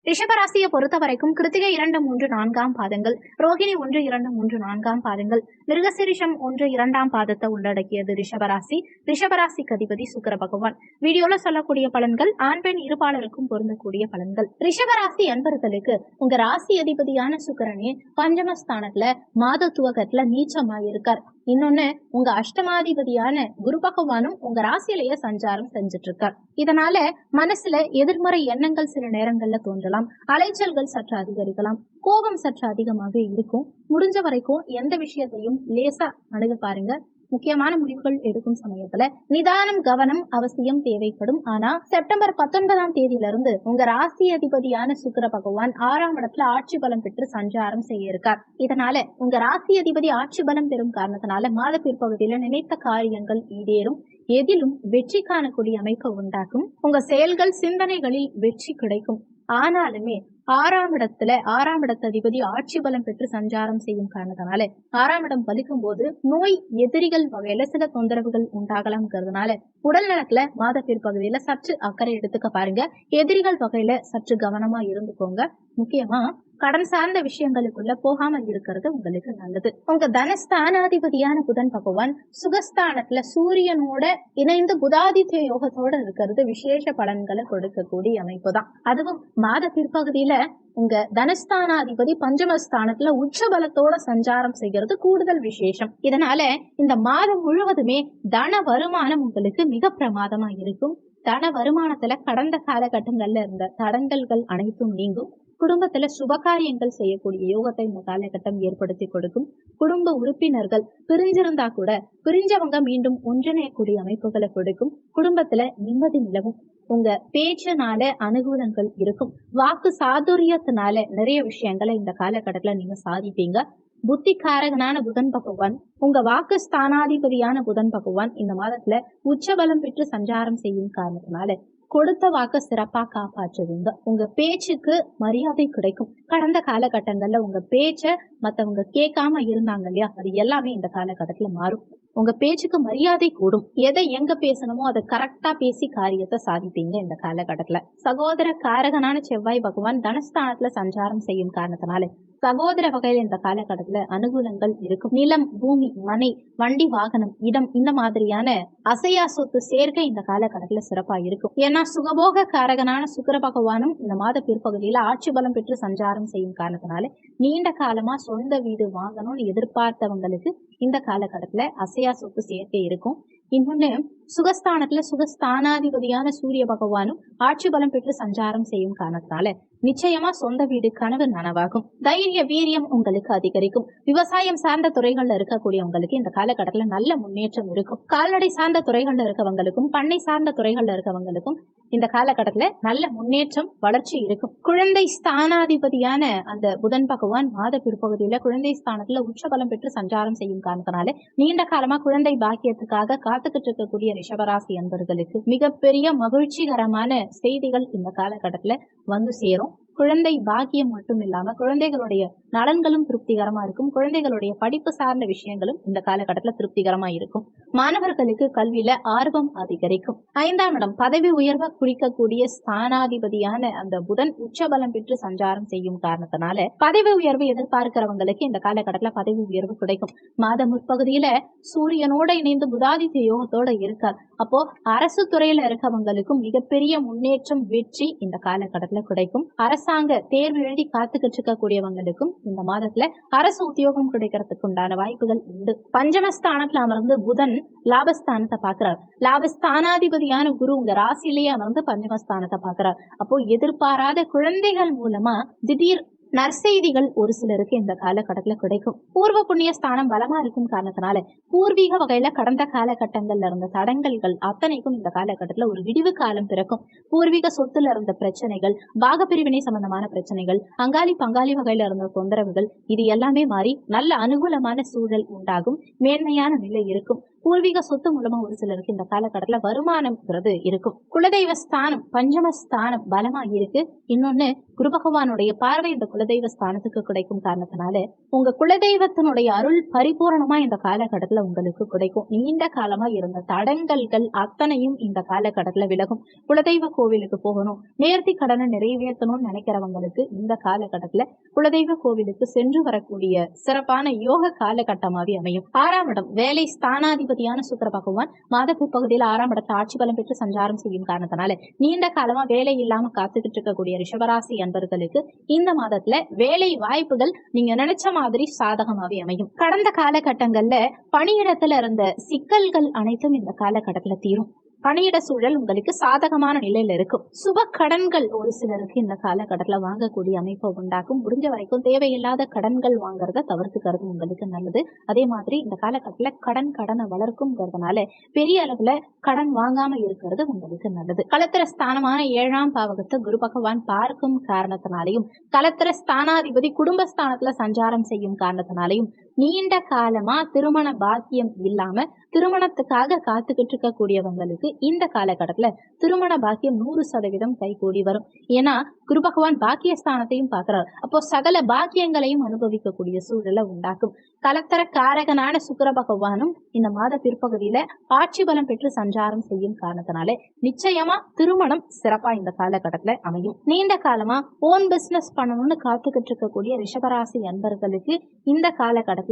ரிஷபராசியை பொறுத்த வரைக்கும் கிருத்திகை 2, 3, 4ஆம் பாதங்கள், ரோகிணி 1, 2, 3, 4ஆம் பாதங்கள், மிருகசீரிஷம் 1, 2ஆம் பாதத்தை உள்ளடக்கியது ரிஷபராசி. ரிஷபராசிக்கு அதிபதி சுக்கிர பகவான். வீடியோல சொல்லக்கூடிய பலன்கள் ஆண் பெண் இருபாலருக்கும் பொருந்தக்கூடிய பலன்கள். ரிஷபராசி அன்பர்களுக்கு உங்க ராசி அதிபதியான சுக்கிரனே பஞ்சமஸ்தானத்துல மாத துவக்கத்துல நீச்சமாயிருக்கார். இன்னொன்னு, உங்க அஷ்டமாதிபதியான குரு பகவானும் உங்க ராசியிலேயே சஞ்சாரம் செஞ்சுட்டு இருக்கார். இதனால மனசுல எதிர்மறை எண்ணங்கள் சில நேரங்கள்ல தோன்றலாம், அலைச்சல்கள் சற்று அதிகரிக்கலாம், கோபம் சற்று அதிகமாக இருக்கும். முடிஞ்ச வரைக்கும் எந்த விஷயத்தையும் லேசா அணுக பாருங்க. முக்கியமான முடிவுகள் எடுக்கும் சமயத்துல நிதானம் கவனம் அவசியம் தேவைப்படும். ஆனா செப்டம்பர் 19ஆம் தேதியிலிருந்து உங்க ராசி அதிபதியான சுக்கிர பகவான் 6ஆம் இடத்துல ஆட்சி பலம் பெற்று சஞ்சாரம் செய்ய இருக்கார். இதனால உங்க ராசி அதிபதி ஆட்சி பலம் பெறும் காரணத்தினால மாத பிற்பகுதியில நினைத்த காரியங்கள் ஈடேறும், எதிலும் வெற்றி காணக்கூடிய அமைப்பை உண்டாக்கும். உங்க செயல்கள் சிந்தனைகளில் வெற்றி கிடைக்கும். ஆனாலுமே 6ஆம் இடத்து அதிபதி ஆட்சி பலம் பெற்று சஞ்சாரம் செய்யும் காரணத்தினால 6ஆம் இடம் பலிக்கும் போது நோய் எதிரிகள் வகையில சில தொந்தரவுகள் உண்டாகலாம்ங்கிறதுனால உடல் நலத்துல மாத பிற்பகுதியில சற்று அக்கறை எடுத்துக்க பாருங்க. எதிரிகள் வகையில சற்று கவனமா இருந்துக்கோங்க. முக்கியமா கடன் சார்ந்த விஷயங்களுக்குள்ள போகாம இருக்கிறது உங்களுக்கு நல்லது. உங்க தனஸ்தானாதிபதியான புதன் பகவான் சுகஸ்தானத்துல சூரியனோட இணைந்து புதாதித்ய யோகத்தோட இருக்கிறது விசேஷ பலன்களை கொடுக்கக்கூடிய அமைப்பு தான். அதுவும் மாத பிற்பகுதியில உங்க தனஸ்தானாதிபதி பஞ்சமஸ்தானத்துல உச்ச பலத்தோட சஞ்சாரம் செய்கிறது கூடுதல் விசேஷம். இதனால இந்த மாதம் முழுவதுமே தன வருமானம் உங்களுக்கு மிக பிரமாதமா இருக்கும். தன வருமானத்துல கடந்த காலகட்டங்கள்ல இருந்த தடங்கல்கள் அனைத்தும் நீங்கும். குடும்பத்துல சுபகாரியங்கள் செய்யக்கூடிய யோகத்தை இந்த காலகட்டம் ஏற்படுத்தி கொடுக்கும். குடும்ப உறுப்பினர்கள் பிரிஞ்சிருந்தா கூட பிரிஞ்சவங்க மீண்டும் ஒன்றிணையக்கூடிய அமைப்புகளை கொடுக்கும். குடும்பத்துல நிம்மதி நிலவும். உங்க பேச்சினால அனுகூலங்கள் இருக்கும். வாக்கு சாதுரியத்தினால நிறைய விஷயங்களை இந்த காலகட்டத்துல நீங்க சாதிப்பீங்க. புத்திகாரகனான புதன் பகவான் உங்க வாக்கு ஸ்தானாதிபதியான புதன் பகவான் இந்த மாதத்துல உச்சபலம் பெற்று சஞ்சாரம் செய்யும் காரணத்தினால கொடுத்த வாக்க சிறப்பா காப்பாற்றுவீங்க. உங்க பேச்சுக்கு மரியாதை கிடைக்கும். கடந்த காலகட்டங்கள்ல உங்க பேச்ச மத்தவங்க கேட்காம இருந்தாங்க இல்லையா, அது எல்லாமே இந்த காலகட்டத்துல மாறும். உங்க பேச்சுக்கு மரியாதை கூடும். எதை எங்க பேசணுமோ அதை கரெக்டா பேசி காரியத்தை சாதிப்பீங்க இந்த காலகட்டத்துல. சகோதர காரகனான செவ்வாய் பகவான் தனஸ்தானத்துல சஞ்சாரம் செய்யும் காரணத்தினால சகோதர வகையில இந்த காலகட்டத்துல அனுகூலங்கள் இருக்கும். நிலம், பூமி, மனை, வண்டி, வாகனம், இடம் இந்த மாதிரியான அசையா சொத்து சேர்க்கை இந்த காலகட்டத்துல சிறப்பா இருக்கும். ஏன்னா சுகபோக காரகனான சுக்கிர பகவானும் இந்த மாத பிற்பகுதியில ஆட்சி பலம் பெற்று சஞ்சாரம் செய்யும் காரணத்தினால நீண்ட காலமா சொந்த வீடு வாங்கணும்னு எதிர்பார்த்தவங்களுக்கு இந்த காலகட்டத்துல அசையா சொத்து சேர்க்கை இருக்கும். இன்னொன்னு, சுகஸ்தானத்துல சுகஸ்தானாதிபதியான சூரிய பகவானும் ஆட்சி பலம் பெற்று சஞ்சாரம் செய்யும் காரணத்தினால நிச்சயமா சொந்த வீடு கனவு நனவாகும். தைரிய வீரியம் உங்களுக்கு அதிகரிக்கும். விவசாயம் சார்ந்த துறைகள்ல இருக்கக்கூடியவங்களுக்கு இந்த காலகட்டத்துல நல்ல முன்னேற்றம் இருக்கும். கால்நடை சார்ந்த துறைகள்ல இருக்கவங்களுக்கும் பண்ணை சார்ந்த துறைகள்ல இருக்கவங்களுக்கும் இந்த காலகட்டத்துல நல்ல முன்னேற்றம் வளர்ச்சி இருக்கும். குழந்தை ஸ்தானாதிபதியான அந்த புதன் பகவான் மாத பிற்பகுதியில குழந்தை ஸ்தானத்துல உச்சபலம் பெற்று சஞ்சாரம் செய்யும் காரணத்தினால நீண்ட காலமா குழந்தை பாக்கியத்துக்காக காத்துக்கிட்டு இருக்கக்கூடிய ரிஷபராசி அன்பர்களுக்கு மிகப்பெரிய மகிழ்ச்சிகரமான செய்திகள் இந்த காலகட்டத்துல வந்து சேரும். குழந்தை பாக்கியம் மட்டும் இல்லாம குழந்தைகளுடைய நலன்களும் திருப்திகரமா இருக்கும். குழந்தைகளுடைய படிப்பு சார்ந்த விஷயங்களும் இந்த காலகட்டத்துல திருப்திகரமா இருக்கும். மாணவர்களுக்கு கல்வியில ஆர்வம் அதிகரிக்கும். 5ஆம் இடம் பதவி உயர்வை குறிக்கக்கூடிய ஸ்தானாதிபதியான அந்த புதன் உச்சபலம் பெற்று சஞ்சாரம் செய்யும் காரணத்தினால பதவி உயர்வு எதிர்பார்க்கிறவங்களுக்கு இந்த காலகட்டத்துல பதவி உயர்வு கிடைக்கும். மாத முற்பகுதியில சூரியனோட இணைந்து புதாதித்ய யோகத்தோட இருக்கார். அப்போ அரசு துறையில இருக்கவங்களுக்கும் மிகப்பெரிய முன்னேற்றம் வெற்றி இந்த காலகட்டத்துல கிடைக்கும். அரசாங்க தேர்வு எழுதி காத்துக்கிட்டு இருக்கக்கூடியவங்களுக்கும் இந்த மாதத்துல அரசு உத்தியோகம் கிடைக்கிறதுக்கு உண்டான வாய்ப்புகள் உண்டு. பஞ்சமஸ்தானத்துல அமர்ந்து புதன் லாபஸ்தானத்தை பாக்குறார். லாபஸ்தானாதிபதியான குரு உங்க ராசியிலேயே அமர்ந்து பஞ்சமஸ்தானத்தை பாக்குறார். அப்போ எதிர்பாராத குழந்தைகள் மூலமா திடீர் நற்செய்திகள் ஒரு சிலருக்கு இந்த காலகட்டத்துல கிடைக்கும். பூர்வ புண்ணிய ஸ்தானம் பலமா இருக்கும் காரணத்தினால பூர்வீக வகையில கடந்த காலகட்டங்கள்ல இருந்த தடங்கல்கள் அத்தனைக்கும் இந்த காலகட்டத்துல ஒரு விடிவு காலம் பிறக்கும். பூர்வீக சொத்துல இருந்த பிரச்சனைகள், பாகப்பிரிவினை சம்பந்தமான பிரச்சனைகள், அங்காளி பங்காளி வகையில இருந்த தொந்தரவுகள் இது எல்லாமே மாறி நல்ல அனுகூலமான சூழல் உண்டாகும். மேன்மையான நிலை இருக்கும். பூர்வீக சொத்து மூலமா ஒரு சிலருக்கு இந்த காலகட்டத்துல வருமானம்ங்கிறது இருக்கும். குலதெய்வ ஸ்தானம் பஞ்சமஸ்தானம் பலமா இருக்கு. இன்னொன்னு குரு பகவானுடைய பார்வை இந்த குலதெய்வ ஸ்தானத்துக்கு கிடைக்கும் காரணத்தினால உங்க குலதெய்வத்தினுடைய அருள் பரிபூரணமா இந்த காலகட்டத்துல உங்களுக்கு கிடைக்கும். நீண்ட காலமா இருந்த தடங்கல்கள் அத்தனையும் இந்த காலகட்டத்துல விலகும். குலதெய்வ கோவிலுக்கு போகணும், நேர்த்தி கடனை நிறைவேற்றணும்னு நினைக்கிறவங்களுக்கு இந்த காலகட்டத்துல குலதெய்வ கோவிலுக்கு சென்று வரக்கூடிய சிறப்பான யோக காலகட்டமாவே அமையும். 6ஆம் இடம் வேலை ஸ்தானாதிபதியான சுக்கிர பகவான் மாத பிற்பகுதியில் 6ஆம் இடத்தை ஆட்சி பலம் பெற்று சஞ்சாரம் செய்யும் காரணத்தினால நீண்ட காலமா வேலை இல்லாம காத்துக்கிட்டு இருக்கக்கூடிய ரிஷபராசி அன்பர்களுக்கு இந்த மாதத்துல வேலை வாய்ப்புகள் நீங்க நினைச்ச மாதிரி சாதகமாவே அமையும். கடந்த காலகட்டங்கள்ல பணியிடத்துல இருந்த சிக்கல்கள் அனைத்தும் இந்த காலகட்டத்துல தீரும். பணியிட சூழல் உங்களுக்கு சாதகமான நிலையில இருக்கும். சுப கடன்கள் ஒரு சிலருக்கு இந்த காலகட்டத்துல வாங்கக்கூடிய அமைப்பை உண்டாக்கும். முடிஞ்ச வரைக்கும் தேவையில்லாத கடன்கள் வாங்குறத தவிர்த்துக்கிறது உங்களுக்கு நல்லது. அதே மாதிரி இந்த காலகட்டத்துல கடனை வளர்க்கும்ங்கிறதுனால பெரிய அளவுல கடன் வாங்காம இருக்கிறது உங்களுக்கு நல்லது. கலத்திர ஸ்தானமான 7ஆம் பாவகத்தை குரு பகவான் பார்க்கும் காரணத்தினாலையும் கலத்திர ஸ்தானாதிபதி குடும்பஸ்தானத்துல சஞ்சாரம் செய்யும் காரணத்தினாலையும் நீண்ட காலமா திருமண பாக்கியம் இல்லாம திருமணத்துக்காக காத்துக்கிட்டு இருக்கக்கூடியவங்களுக்கு இந்த காலகட்டத்துல திருமண பாக்கியம் 100% கைகூடி வரும். ஏன்னா குரு பகவான் பாக்கியஸ்தானத்தையும் பார்க்கிறார். அப்போ சகல பாக்கியங்களையும் அனுபவிக்கக்கூடிய சூழலை உண்டாக்கும். கலத்தர காரகனான சுக்கிர பகவானும் இந்த மாத பிற்பகுதியில ஆட்சி பலம் பெற்று சஞ்சாரம் செய்யும் காரணத்தினால நிச்சயமா திருமணம் சிறப்பா இந்த காலகட்டத்துல அமையும். நீண்ட காலமா ஓன் பிசினஸ் பண்ணணும்னு காத்துக்கிட்டு இருக்கக்கூடிய ரிஷபராசி அன்பர்களுக்கு இந்த காலகட்டத்துல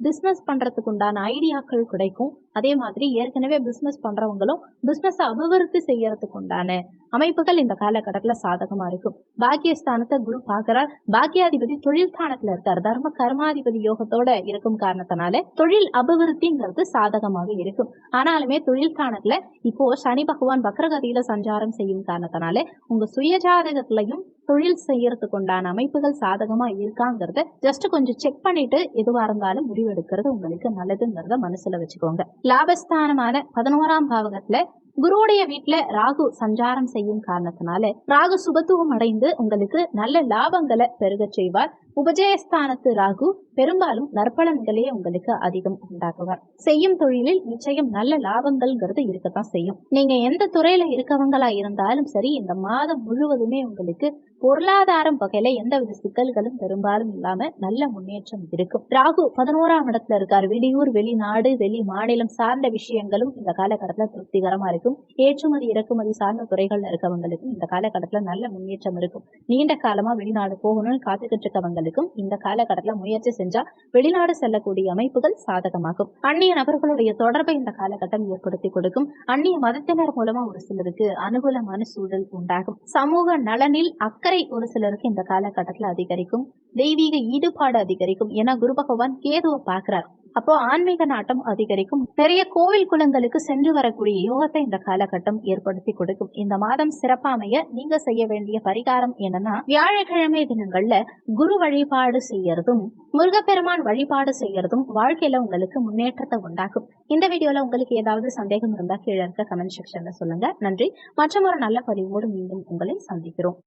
பிசினஸ் பண்றதுக்கு உண்டான ஐடியாக்கள் கிடைக்கும். அதே மாதிரி ஏற்கனவே பிசினஸ் பண்றவங்களும் பிசினஸ் அபிவிருத்தி செய்யறதுக்கு உண்டான அமைப்புகள் இந்த காலகட்டத்துல சாதகமா இருக்கும். பாக்கியஸ்தானத்தை குரு பார்க்கிறார். பாக்கியாதிபதி தொழில் ஸ்தானத்துல இருக்கார். தர்ம கர்மாதிபதி யோகத்தோட இருக்கும் காரணத்தினால தொழில் அபிவிருத்திங்கிறது சாதகமாக இருக்கும். ஆனாலுமே தொழில் ஸ்தானத்துல இப்போ சனி பகவான் வக்ரகதியில சஞ்சாரம் செய்யும் காரணத்தினால உங்க சுயஜாதகத்திலையும் தொழில் செய்யறதுக்கு உண்டான அமைப்புகள் சாதகமா இருக்காங்கிறத ஜஸ்ட் கொஞ்சம் செக் பண்ணிட்டு எதுவா இருந்தாலும் முடிவெடுக்கிறது உங்களுக்கு நல்லதுங்கிறத மனசுல வச்சுக்கோங்க. லாபஸ்தானமான 11ஆம் பாவகத்துல குருவுடைய வீட்டுல ராகு சஞ்சாரம் செய்யும் காரணத்தினால ராகு சுபத்துவம் அடைந்து உங்களுக்கு நல்ல லாபங்களை பெருக செய்வார். உபஜயஸ்தானத்து ராகு பெரும்பாலும் நற்பலன்களே உங்களுக்கு அதிகம் உண்டாக்குவார். செய்யும் தொழிலில் நிச்சயம் நல்ல லாபங்கள்ங்கிறது இருக்கத்தான் செய்யும். நீங்க எந்த துறையில இருக்கவங்களா இருந்தாலும் சரி இந்த மாதம் முழுவதுமே உங்களுக்கு பொருளாதாரம் வகையில எந்தவித சிக்கல்களும் பெரும்பாலும் இல்லாம நல்ல முன்னேற்றம் இருக்கும். ராகு 11ஆம் இடத்துல இருக்காரு. வெளியூர் வெளிநாடு வெளி மாநிலம் சார்ந்த விஷயங்களும் இந்த காலகட்டத்துல திருப்திகரமா இருக்கும். ஏற்றுமதி இறக்குமதி சார்ந்த துறைகள்ல இருக்கவங்களுக்கும் இந்த காலகட்டத்துல நல்ல முன்னேற்றம் இருக்கும். நீண்ட காலமா வெளிநாடு போகணும்னு காத்துக்கிட்டு இருக்கவங்களுக்கும் இந்த காலகட்டத்துல முயற்சி செஞ்சா வெளிநாடு செல்லக்கூடிய அமைப்புகள் சாதகமாகும். அந்நிய நபர்களுடைய தொடர்பை இந்த காலகட்டம் ஏற்படுத்தி கொடுக்கும். அந்நிய மதத்தினர் மூலமா ஒரு சிலருக்கு அனுகூலமான சூழல் உண்டாகும். சமூக நலனில் அக்கறை ஒரு சிலருக்கு இந்த காலகட்டத்துல அதிகரிக்கும். தெய்வீக ஈடுபாடு அதிகரிக்கும். ஏன்னா குரு பகவான் கேதுவை பார்க்கிறார். அப்போ ஆன்மீக நாட்டம் அதிகரிக்கும். நிறைய கோவில் குளங்களுக்கு சென்று வரக்கூடிய யோகத்தை இந்த காலகட்டம் ஏற்படுத்தி கொடுக்கும். இந்த மாதம் சிறப்பாமைய நீங்க செய்ய வேண்டிய பரிகாரம் என்னன்னா வியாழக்கிழமை தினங்கள்ல குரு வழிபாடு செய்யறதும் முருகப்பெருமான் வழிபாடு செய்யறதும் வாழ்க்கையில உங்களுக்கு முன்னேற்றத்தை உண்டாக்கும். இந்த வீடியோல உங்களுக்கு ஏதாவது சந்தேகம் இருந்தா கீழே இருக்க கமெண்ட் செக்ஷன்ல சொல்லுங்க. நன்றி. மற்றும் ஒரு நல்ல பதிவோடு மீண்டும் உங்களை சந்திக்கிறோம்.